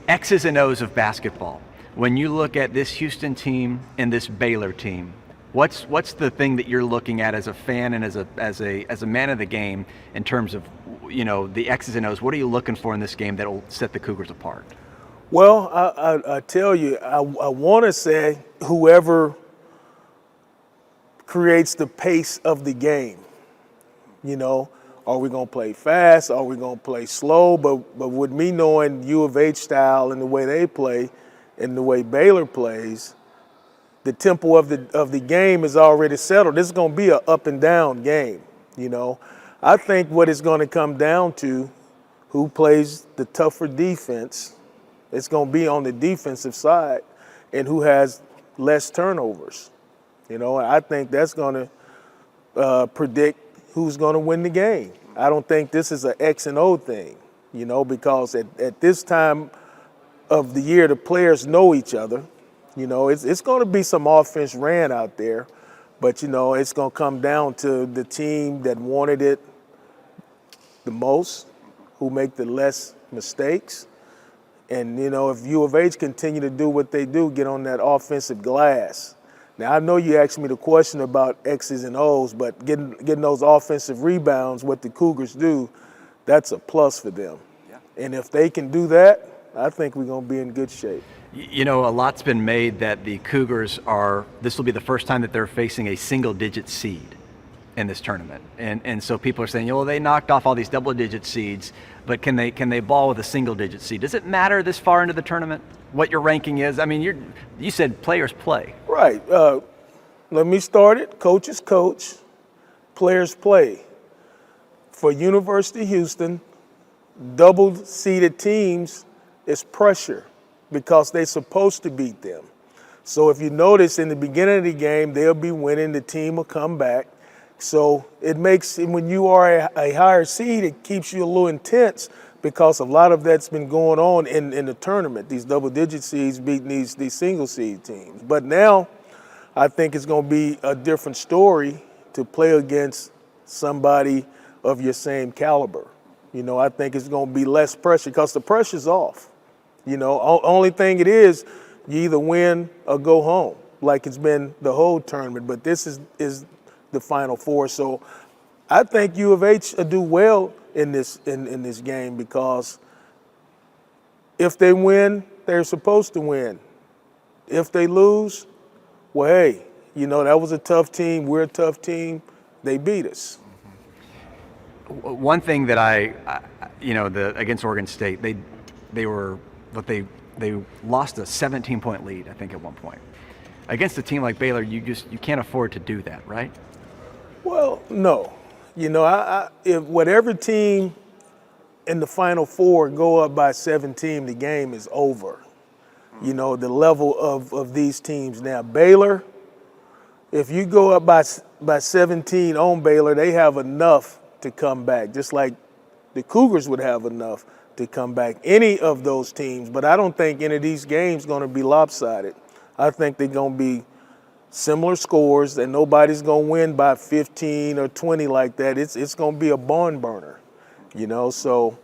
X's and O's of basketball. When you look at this Houston team and this Baylor team, what's the thing that you're looking at as a fan and as a man of the game in terms of, you know, the X's and O's? What are you looking for in this game that will set the Cougars apart? Well, I tell you, I want to say whoever creates the pace of the game. You know, are we going to play fast? Are we going to play slow? But with me knowing U of H style and the way they play and the way Baylor plays, the tempo of the game is already settled. This is going to be an up and down game, you know. I think what it's going to come down to, who plays the tougher defense, it's going to be on the defensive side, and who has less turnovers. You know, I think that's going to predict who's going to win the game. I don't think this is an X and O thing, you know, because at this time of the year, the players know each other. You know, it's going to be some offense ran out there, but, you know, it's going to come down to the team that wanted it the most, who make the less mistakes. And, you know, if U of H continue to do what they do, get on that offensive glass. Now, I know you asked me the question about X's and O's, but getting those offensive rebounds, what the Cougars do, that's a plus for them. Yeah. And if they can do that, I think we're going to be in good shape. You know, a lot's been made that the Cougars this will be the first time that they're facing a single-digit seed in this tournament. And so people are saying, well, they knocked off all these double-digit seeds, but can they ball with a single-digit seed? Does it matter this far into the tournament what your ranking is? I mean, you said players play. Right. Let me start it. Coaches coach, players play. For University of Houston, double-seeded teams is pressure because they're supposed to beat them. So if you notice in the beginning of the game, they'll be winning, the team will come back. So it makes, when you are a higher seed, it keeps you a little intense because a lot of that's been going on in the tournament, these double-digit seeds beating these single-seed teams. But now I think it's going to be a different story to play against somebody of your same caliber. You know, I think it's going to be less pressure because the pressure's off. You know, only thing it is, you either win or go home, like it's been the whole tournament. But this is the Final Four, so I think U of H will do well in this game because if they win, they're supposed to win. If they lose, well, hey, you know, that was a tough team. We're a tough team. They beat us. One thing that against Oregon State, they lost a 17-point lead, I think, at one point. Against a team like Baylor, you can't afford to do that, right? Well, no. You know, if whatever team in the Final Four go up by 17, the game is over. You know, the level of these teams now. Baylor, if you go up by 17 on Baylor, they have enough to come back, just like the Cougars would have enough to come back. Any of those teams, but I don't think any of these games going to be lopsided. I think they're going to be similar scores, and nobody's going to win by 15 or 20 like that. It's going to be a barn burner, you know. So,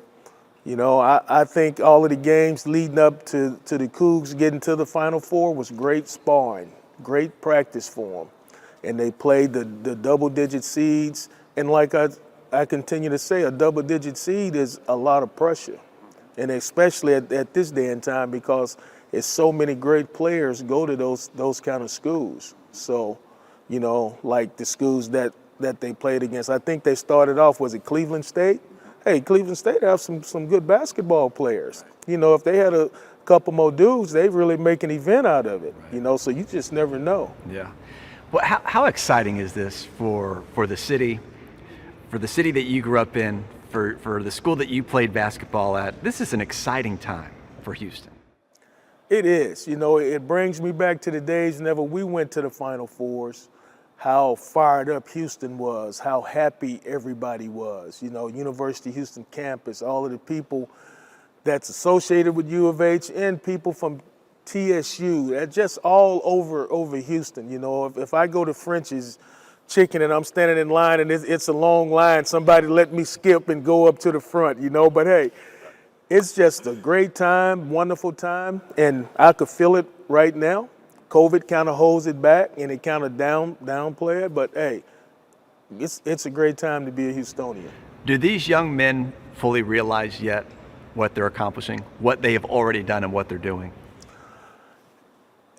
you know, I think all of the games leading up to the Cougs getting to the Final Four was great sparring, great practice for them. And they played the double-digit seeds. And like I continue to say, a double-digit seed is a lot of pressure, and especially at this day and time because it's so many great players go to those kind of schools. So, you know, like the schools that they played against. I think they started off, was it Cleveland State? Hey, Cleveland State have some good basketball players. You know, if they had a couple more dudes, they really make an event out of it. Right. You know, so you just never know. Yeah. Well, how exciting is this for the city, that you grew up in, for the school that you played basketball at? This is an exciting time for Houston. It is. You know, it brings me back to the days whenever we went to the Final Fours, how fired up Houston was, how happy everybody was. You know, University of Houston campus, all of the people that's associated with U of H and people from TSU, they're just all over Houston. You know, if I go to French's Chicken and I'm standing in line and it's a long line, somebody let me skip and go up to the front, you know. But hey, It's just a great time, wonderful time, and I could feel it right now. COVID kind of holds it back, and it kind of downplay it. But hey, it's a great time to be a Houstonian. Do these young men fully realize yet what they're accomplishing, what they have already done, and what they're doing?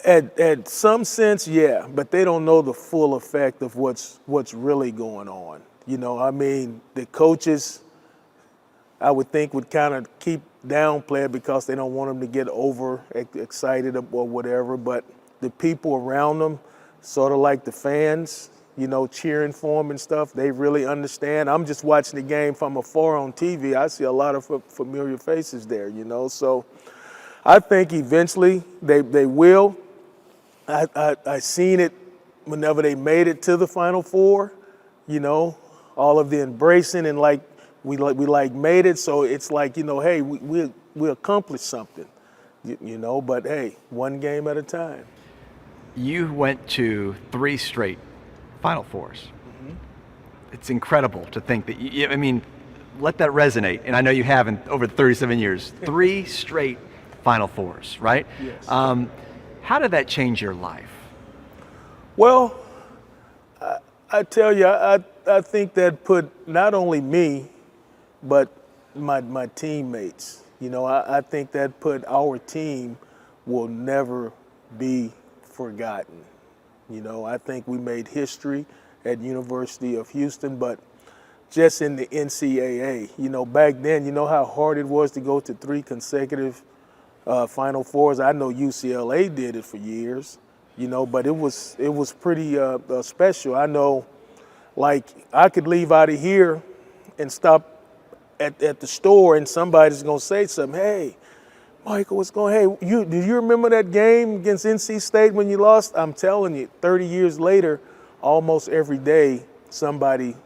At some sense, yeah, but they don't know the full effect of what's really going on. You know, I mean, the coaches, I would think, would kind of keep downplay it because they don't want them to get over excited or whatever. But the people around them, sort of like the fans, you know, cheering for them and stuff, they really understand. I'm just watching the game from afar on TV. I see a lot of familiar faces there, you know. So I think eventually they will. I seen it whenever they made it to the Final Four, you know, all of the embracing and like we made it. So it's like, you know, hey, we accomplished something, you know, but hey, one game at a time. You went to 3 straight Final Fours. Mm-hmm. It's incredible to think that I mean, let that resonate. And I know you have in over 37 years, 3 straight Final Fours, right? Yes. How did that change your life? Well, I tell you, I think that put not only me, but my teammates. You know, I think that put our team will never be forgotten. You know, I think we made history at University of Houston, but just in the NCAA. You know, back then, you know how hard it was to go to 3 consecutive Final Fours. I know UCLA did it for years, you know, but it was pretty special. I know, like, I could leave out of here and stop at the store and somebody's gonna say something. Hey, Michael, what's going? Hey, do you remember that game against NC State when you lost? I'm telling you, 30 years later, almost every day somebody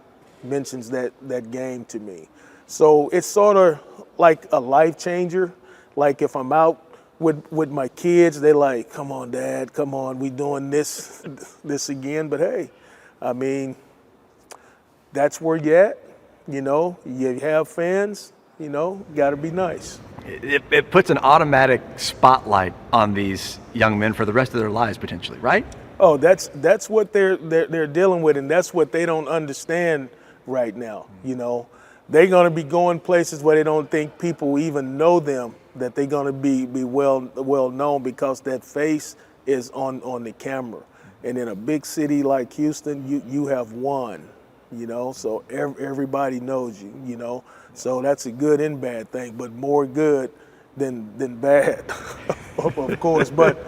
mentions that game to me. So it's sort of like a life changer. Like if I'm out with my kids, they're like, come on, Dad, come on, we doing this again. But hey, I mean, that's where you're at, you know, you have fans, you know, gotta be nice. It puts an automatic spotlight on these young men for the rest of their lives, potentially, right? Oh, that's what they're dealing with, and that's what they don't understand right now, you know. They're gonna be going places where they don't think people even know them, that they're gonna be well known because that face is on the camera. And in a big city like Houston, you have won, you know, so everybody knows you, you know. So that's a good and bad thing, but more good than bad, of course. But,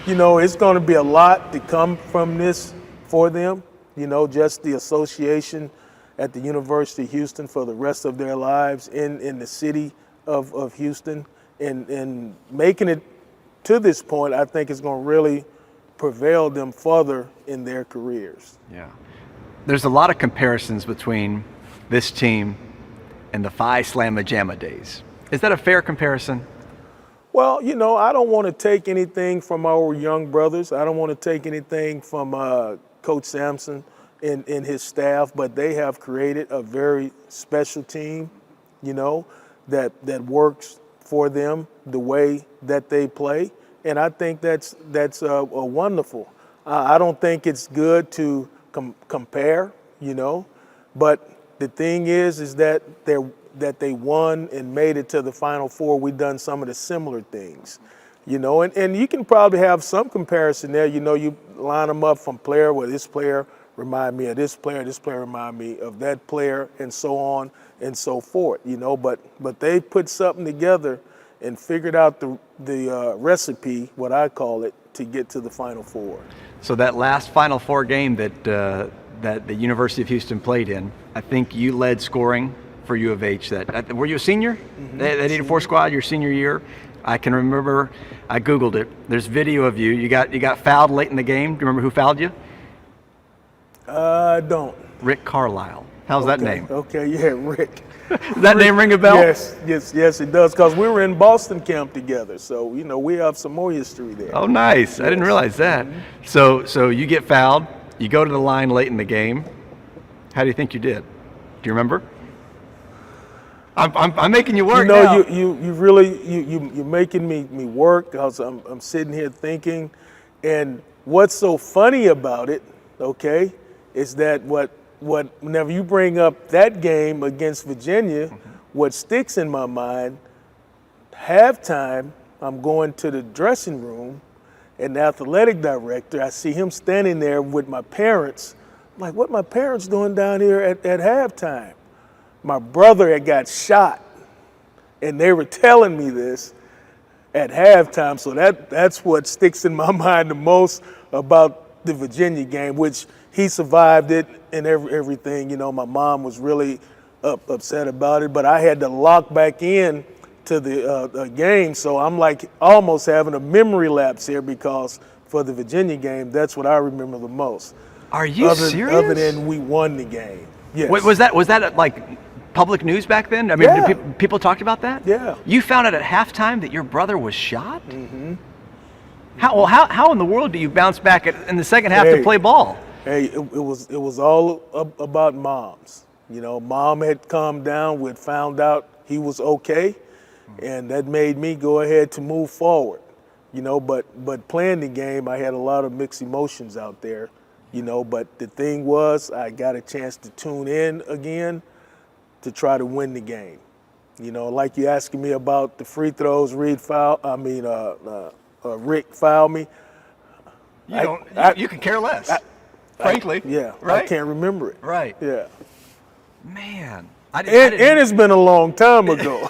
you know, it's gonna be a lot to come from this for them, you know, just the association at the University of Houston for the rest of their lives in the city of Houston. And making it to this point, I think is going to really prevail them further in their careers. Yeah. There's a lot of comparisons between this team and the Slama Jama days. Is that a fair comparison? Well, you know, I don't want to take anything from our young brothers. I don't want to take anything from Coach Sampson and his staff, but they have created a very special team, you know, that works for them the way that they play. And I think that's wonderful. I don't think it's good to compare, you know, but the thing is that they won and made it to the Final Four. We've done some of the similar things, you know, and you can probably have some comparison there. You know, you line them up from player where this player remind me of this player remind me of that player, and so on and so forth, you know, but they put something together and figured out the recipe, what I call it, to get to the Final Four. So that last Final Four game that the University of Houston played in, I think you led scoring for U of H. Were you a senior? Mm-hmm. That 84 squad, your senior year? I can remember, I Googled it. There's video of you. You got fouled late in the game. Do you remember who fouled you? I don't. Rick Carlisle. How's that name? Okay, yeah, Rick. Does that name ring a bell? Yes, it does, because we were in Boston camp together. So, you know, we have some more history there. Oh, nice. Yes. I didn't realize that. Mm-hmm. So you get fouled. You go to the line late in the game. How do you think you did? Do you remember? I'm making you work You know, now. you really you're making me work, because I'm sitting here thinking, and what's so funny about it, okay, is that what whenever you bring up that game against Virginia, what sticks in my mind, halftime, I'm going to the dressing room, and the athletic director, I see him standing there with my parents. I'm like, what my parents doing down here at halftime? My brother had got shot, and they were telling me this at halftime. So that's what sticks in my mind the most about the Virginia game, which he survived it and everything. You know, my mom was really upset about it, but I had to lock back in to the game. So I'm like almost having a memory lapse here, because for the Virginia game, that's what I remember the most. Are you serious? Other than we won the game. Yes. Was that like public news back then? I mean, Yeah. did people talked about that? Yeah. You found out at halftime that your brother was shot? Mm-hmm. How in the world do you bounce back in the second half to play ball? Hey, it was all about moms. You know, mom had calmed down. We'd found out he was okay, and that made me go ahead to move forward. You know, but playing the game, I had a lot of mixed emotions out there. You know, but the thing was, I got a chance to tune in again to try to win the game. You know, like you asking me about the free throws, Rick fouled me. You can care less, frankly. Yeah, right? I can't remember it. Right. Yeah. Man. And it's been a long time ago.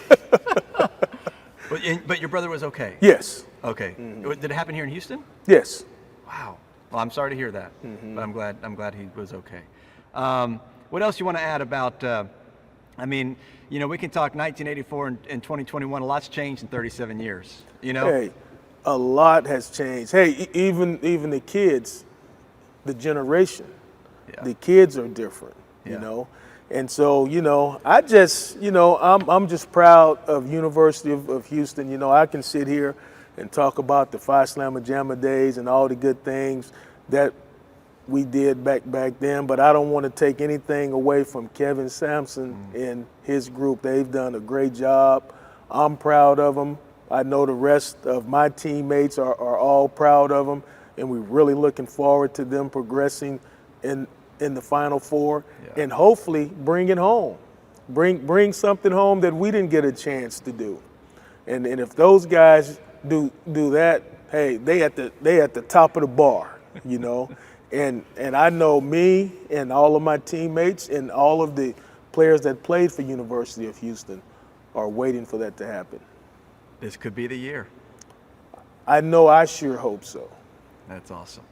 But your brother was okay? Yes. Okay. Did it happen here in Houston? Yes. Wow. Well, I'm sorry to hear that, but I'm glad he was okay. What else you want to add about? I mean, you know, we can talk 1984 and 2021. A lot's changed in 37 years. You know. Hey, a lot has changed. Hey, even the kids, the generation, the kids are different. You know, and so you know, I'm just proud of University of Houston. You know, I can sit here and talk about the Slama Jama days and all the good things that we did back then, but I don't want to take anything away from Kevin Sampson and his group. They've done a great job. I'm proud of them. I know the rest of my teammates are all proud of them, and we're really looking forward to them progressing in the Final Four and hopefully bring it home. Bring something home that we didn't get a chance to do. And if those guys do that, hey, they at the top of the bar, you know. And I know me and all of my teammates and all of the players that played for University of Houston are waiting for that to happen. This could be the year. I know, I sure hope so. That's awesome.